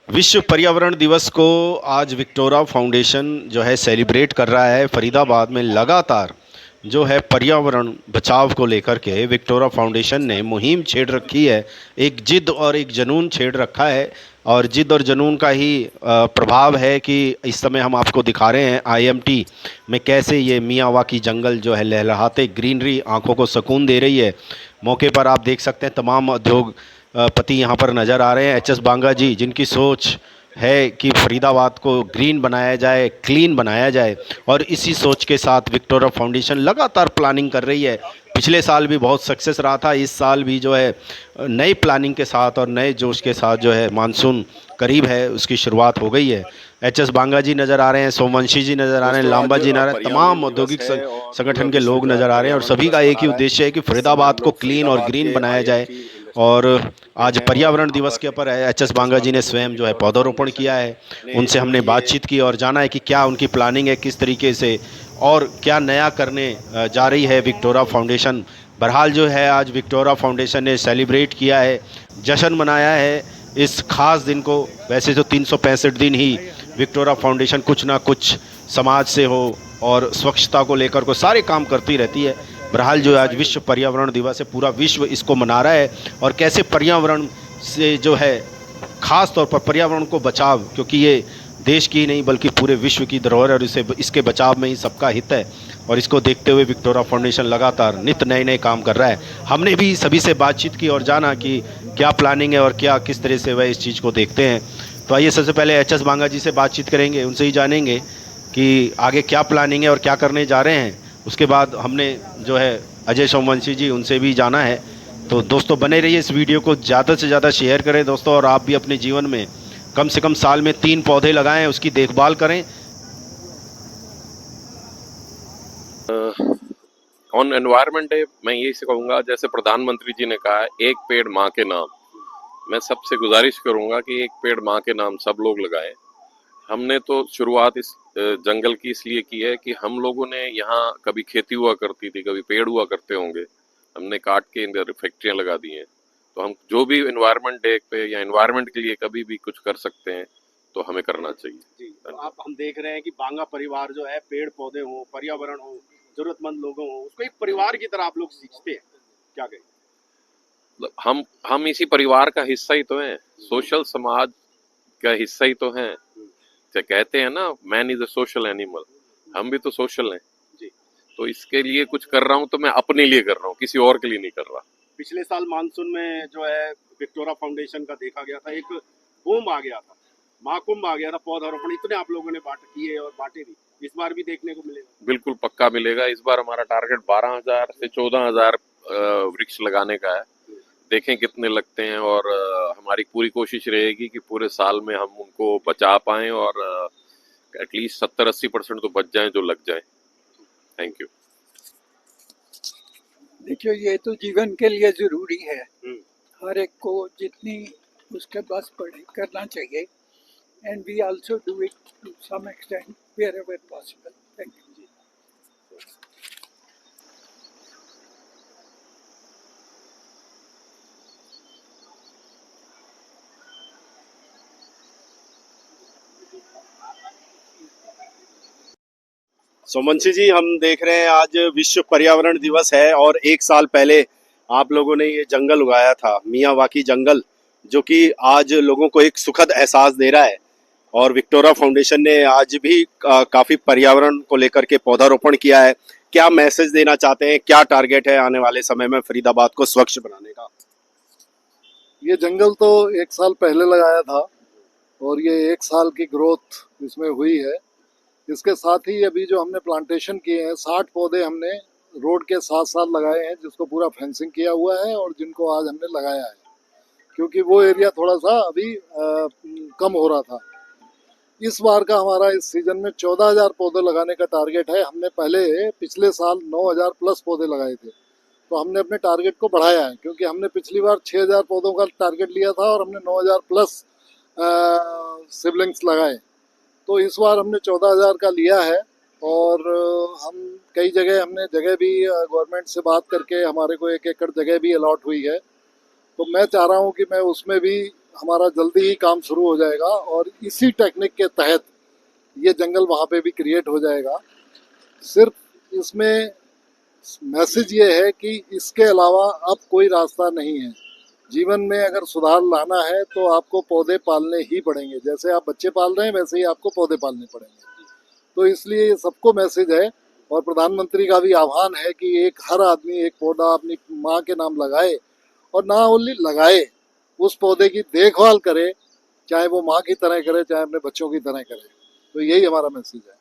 विश्व पर्यावरण दिवस को आज विक्टोरा फाउंडेशन जो है सेलिब्रेट कर रहा है फरीदाबाद में। लगातार जो है पर्यावरण बचाव को लेकर के विक्टोरा फाउंडेशन ने मुहिम छेड़ रखी है। एक जिद और एक जुनून छेड़ रखा है और जिद और जुनून का ही प्रभाव है कि इस समय हम आपको दिखा रहे हैं आईएमटी में कैसे ये मियावाकी जंगल जो है लहलहाते ग्रीनरी आंखों को सुकून दे रही है। मौके पर आप देख सकते हैं तमाम उद्योग पति यहाँ पर नज़र आ रहे हैं। एच एस बांगा जी जिनकी सोच है कि फरीदाबाद को ग्रीन बनाया जाए, क्लीन बनाया जाए, और इसी सोच के साथ विक्टोरिया फाउंडेशन लगातार प्लानिंग कर रही है। पिछले साल भी बहुत सक्सेस रहा था, इस साल भी जो है नई प्लानिंग के साथ और नए जोश के साथ जो है मानसून करीब है उसकी शुरुआत हो गई है। एच एस बांगा जी नज़र आ रहे हैं, सोमवंशी जी नज़र आ रहे हैं, लांबा जी नज़र आ रहे हैं, तमाम औद्योगिक संगठन के लोग नज़र आ रहे हैं और सभी का एक ही उद्देश्य है कि फरीदाबाद को क्लीन और ग्रीन बनाया जाए। और आज पर्यावरण दिवस के ऊपर एच एस बांगा जी ने स्वयं जो है पौधारोपण किया है। उनसे हमने बातचीत की और जाना है कि क्या उनकी प्लानिंग है, किस तरीके से और क्या नया करने जा रही है विक्टोरिया फाउंडेशन। बहरहाल जो है आज विक्टोरिया फाउंडेशन ने सेलिब्रेट किया है, जश्न मनाया है इस खास दिन को। वैसे तो 365 दिन ही विक्टोरिया फाउंडेशन कुछ ना कुछ समाज से हो और स्वच्छता को लेकर को सारे काम करती रहती है। बहरहाल जो आज विश्व पर्यावरण दिवस है, पूरा विश्व इसको मना रहा है और कैसे पर्यावरण से जो है ख़ास तौर पर पर्यावरण को बचाव, क्योंकि ये देश की ही नहीं बल्कि पूरे विश्व की धरोहर है और इसे इसके बचाव में ही सबका हित है। और इसको देखते हुए विक्टोरिया फाउंडेशन लगातार नित्य नए नए काम कर रहा है। हमने भी सभी से बातचीत की और जाना कि क्या प्लानिंग है और क्या किस तरह से वह इस चीज़ को देखते हैं। तो आइए सबसे पहले एच एस बांगा जी से बातचीत करेंगे, उनसे ही जानेंगे कि आगे क्या प्लानिंग है और क्या करने जा रहे हैं। उसके बाद हमने जो है अजय सोमवंशी जी उनसे भी जाना है। तो दोस्तों बने रहिए, इस वीडियो को ज़्यादा से ज़्यादा शेयर करें दोस्तों, और आप भी अपने जीवन में कम से कम साल में 3 पौधे लगाएं, उसकी देखभाल करें। ऑन एनवायरनमेंट डे मैं यही से कहूँगा, जैसे प्रधानमंत्री जी ने कहा है एक पेड़ माँ के नाम, मैं सबसे गुजारिश करूँगा कि एक पेड़ माँ के नाम सब लोग लगाएं। हमने तो शुरुआत इस जंगल की इसलिए की है कि हम लोगों ने यहाँ कभी खेती हुआ करती थी, कभी पेड़ हुआ करते होंगे, हमने काट के इधर फैक्ट्रियाँ लगा दी हैं। तो हम जो भी एनवायरनमेंट डे पे या एनवायरनमेंट के लिए कभी भी कुछ कर सकते हैं तो हमें करना चाहिए जी, तो आप हम देख रहे हैं कि बांगा परिवार जो है पेड़ पौधे हो, पर्यावरण हो, जरूरतमंद लोगों हो, उसको एक परिवार की तरह आप लोग सीखते हैं, क्या कहें? मतलब हम इसी परिवार का हिस्सा ही तो हैं, सोशल समाज का हिस्सा ही तो हैं। जो कहते हैं ना, man is a social animal, हम भी तो सोशल हैं जी। तो इसके लिए कुछ कर रहा हूँ तो मैं अपने लिए कर रहा हूँ, किसी और के लिए नहीं कर रहा। पिछले साल मानसून में जो है विक्टोरिया फाउंडेशन का देखा गया था, एक कुंभ आ गया था, महाकुंभ आ गया था, पौधारोपण इतने आप लोगों ने किए और बांटे भी। इस बार भी देखने को मिलेगा? बिल्कुल पक्का मिलेगा। इस बार हमारा टारगेट 12,000 से 14,000 वृक्ष लगाने का है। देखें कितने लगते हैं और हमारी पूरी कोशिश रहेगी कि पूरे साल में हम उनको बचा पाएं और एटलीस्ट 70-80% तो बच जाएं जो लग जाएं। Thank you. देखिए, ये तो जीवन के लिए जरूरी है। हर एक को जितनी उसके बस पड़े करना चाहिए, and we also do it to some extent wherever possible. Thank you. Somvanshi ji, हम देख रहे हैं आज विश्व पर्यावरण दिवस है और एक साल पहले आप लोगों ने ये जंगल उगाया था, मियावाकी जंगल, जो कि आज लोगों को एक सुखद एहसास दे रहा है। और विक्टोरिया फाउंडेशन ने आज भी काफी पर्यावरण को लेकर के पौधारोपण किया है। क्या मैसेज देना चाहते हैं, क्या टारगेट है आने वाले समय में फरीदाबाद को स्वच्छ बनाने का? ये जंगल तो एक साल पहले लगाया था और ये एक साल की ग्रोथ इसमें हुई है। इसके साथ ही अभी जो हमने प्लांटेशन किए हैं, 60 पौधे हमने रोड के साथ साथ लगाए हैं, जिसको पूरा फेंसिंग किया हुआ है और जिनको आज हमने लगाया है, क्योंकि वो एरिया थोड़ा सा अभी कम हो रहा था। इस बार का हमारा इस सीजन में 14,000 पौधे लगाने का टारगेट है। हमने पिछले साल 9,000 प्लस पौधे लगाए थे, तो हमने अपने टारगेट को बढ़ाया है, क्योंकि हमने पिछली बार 6,000 पौधों का टारगेट लिया था और हमने 9,000 प्लस सिबलिंग्स लगाए। तो इस बार हमने 14,000 का लिया है और हम कई जगह हमने जगह भी गवर्नमेंट से बात करके हमारे को 1 एकड़ जगह भी अलॉट हुई है। तो मैं चाह रहा हूँ कि मैं उसमें भी हमारा जल्दी ही काम शुरू हो जाएगा और इसी टेक्निक के तहत ये जंगल वहाँ पे भी क्रिएट हो जाएगा। सिर्फ इसमें मैसेज ये है कि इसके अलावा अब कोई रास्ता नहीं है। जीवन में अगर सुधार लाना है तो आपको पौधे पालने ही पड़ेंगे। जैसे आप बच्चे पाल रहे हैं वैसे ही आपको पौधे पालने पड़ेंगे। तो इसलिए ये सबको मैसेज है और प्रधानमंत्री का भी आह्वान है कि हर आदमी एक पौधा अपनी माँ के नाम लगाए और ना ओनली लगाए, उस पौधे की देखभाल करे, चाहे वो माँ की तरह करे चाहे अपने बच्चों की तरह करे। तो यही हमारा मैसेज है।